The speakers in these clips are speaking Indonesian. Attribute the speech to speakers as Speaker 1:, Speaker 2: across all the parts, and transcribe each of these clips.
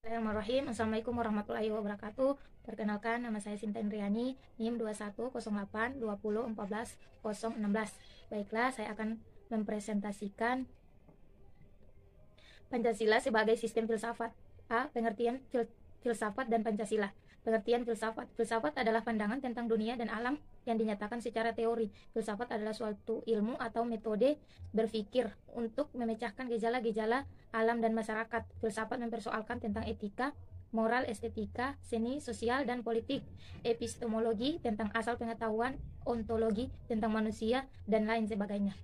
Speaker 1: Bismillahirrahmanirrahim. Assalamualaikum warahmatullahi wabarakatuh. Perkenalkan, nama saya Sinta Indriani, NIM 210820140016. Baiklah, saya akan mempresentasikan Pancasila sebagai sistem filsafat. A. Pengertian filsafat dan Pancasila. Pengertian filsafat. Filsafat adalah pandangan tentang dunia dan alam yang dinyatakan secara teori. Filsafat adalah suatu ilmu atau metode berpikir untuk memecahkan gejala-gejala alam dan masyarakat. Filsafat mempersoalkan tentang etika, moral, estetika, seni, sosial, dan politik. Epistemologi tentang asal pengetahuan, ontologi tentang manusia, dan lain sebagainya.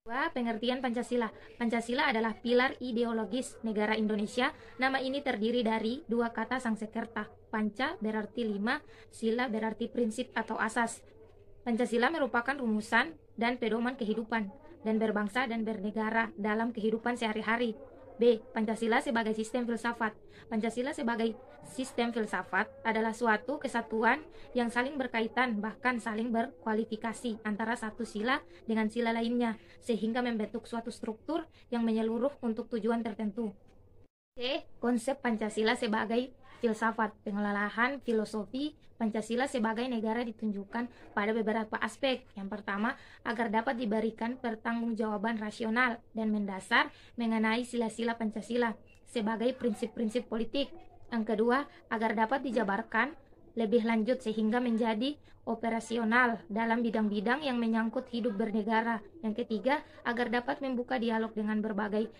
Speaker 1: 2. Pengertian Pancasila. Pancasila adalah pilar ideologis negara Indonesia. Nama ini terdiri dari dua kata Sanskerta. Panca berarti 5, sila berarti prinsip atau asas. Pancasila merupakan rumusan dan pedoman kehidupan dan berbangsa dan bernegara dalam kehidupan sehari-hari. B. Pancasila sebagai sistem filsafat. Pancasila sebagai sistem filsafat adalah suatu kesatuan yang saling berkaitan, bahkan saling berkualifikasi antara satu sila dengan sila lainnya, sehingga membentuk suatu struktur yang menyeluruh untuk tujuan tertentu. C. Konsep Pancasila sebagai filsafat. Pengelolaan filosofi Pancasila sebagai negara ditunjukkan pada beberapa aspek. Yang pertama, agar dapat diberikan pertanggungjawaban rasional dan mendasar mengenai sila-sila Pancasila sebagai prinsip-prinsip politik. Yang kedua, agar dapat dijabarkan lebih lanjut sehingga menjadi operasional dalam bidang-bidang yang menyangkut hidup bernegara. Yang ketiga, agar dapat membuka dialog dengan berbagai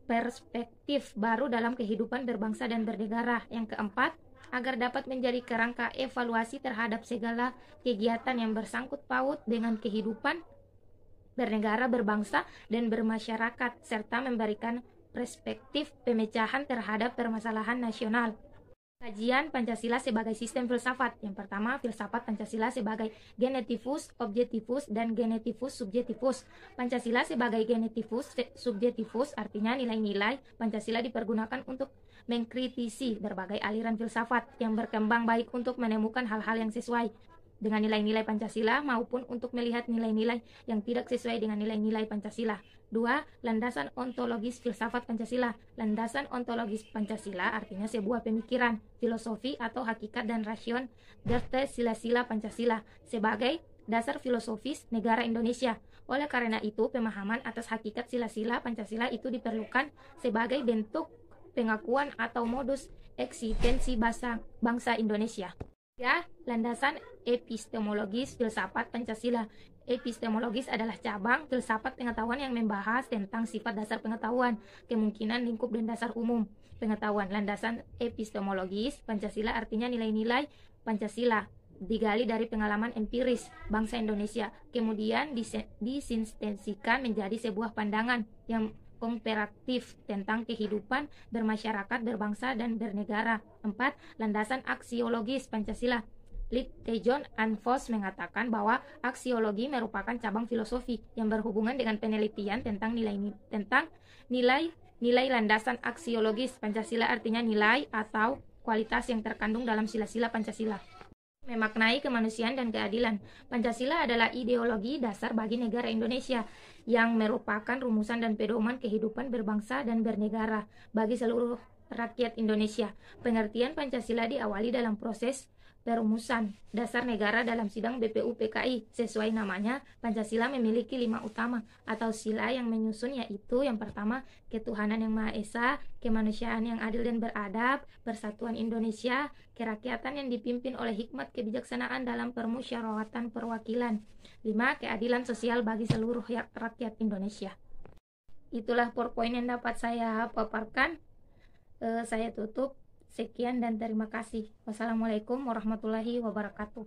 Speaker 1: perspektif baru dalam kehidupan berbangsa dan bernegara. Yang keempat, agar dapat menjadi kerangka evaluasi terhadap segala kegiatan yang bersangkut paut dengan kehidupan bernegara, berbangsa, dan bermasyarakat, serta memberikan perspektif pemecahan terhadap permasalahan nasional. Kajian Pancasila sebagai sistem filsafat. Yang pertama, filsafat Pancasila sebagai genetivus objektivus dan genetivus subjektivus. Pancasila sebagai genetivus subjektivus artinya nilai-nilai Pancasila dipergunakan untuk mengkritisi berbagai aliran filsafat yang berkembang baik untuk menemukan hal-hal yang sesuai dengan nilai-nilai Pancasila maupun untuk melihat nilai-nilai yang tidak sesuai dengan nilai-nilai Pancasila. 2. Landasan ontologis filsafat Pancasila. Landasan ontologis Pancasila artinya sebuah pemikiran, filosofi atau hakikat dan rasion dari sila-sila Pancasila sebagai dasar filosofis negara Indonesia. Oleh karena itu, pemahaman atas hakikat sila-sila Pancasila itu diperlukan sebagai bentuk pengakuan atau modus eksistensi bangsa Indonesia. Ya, landasan epistemologis filsafat Pancasila. Epistemologis adalah cabang filsafat pengetahuan yang membahas tentang sifat dasar pengetahuan, kemungkinan lingkup dan dasar umum pengetahuan. Landasan epistemologis Pancasila artinya nilai-nilai Pancasila digali dari pengalaman empiris bangsa Indonesia, kemudian disintensikan menjadi sebuah pandangan yang komparatif tentang kehidupan bermasyarakat, berbangsa, dan bernegara. 4. Landasan aksiologis Pancasila. John and Foss mengatakan bahwa aksiologi merupakan cabang filosofi yang berhubungan dengan penelitian tentang nilai landasan aksiologis Pancasila artinya nilai atau kualitas yang terkandung dalam sila-sila Pancasila. Memaknai kemanusiaan dan keadilan. Pancasila adalah ideologi dasar bagi negara Indonesia yang merupakan rumusan dan pedoman kehidupan berbangsa dan bernegara bagi seluruh rakyat Indonesia. Pengertian Pancasila diawali dalam proses perumusan dasar negara dalam sidang BPUPKI. Sesuai namanya, Pancasila memiliki 5 utama atau sila yang menyusun, yaitu yang pertama, ketuhanan yang Maha Esa, kemanusiaan yang adil dan beradab, persatuan Indonesia, kerakyatan yang dipimpin oleh hikmat kebijaksanaan dalam permusyawaratan perwakilan. 5. Keadilan sosial bagi seluruh rakyat Indonesia. Itulah PowerPoint yang dapat saya paparkan. Saya tutup. Sekian dan terima kasih. Wassalamualaikum warahmatullahi wabarakatuh.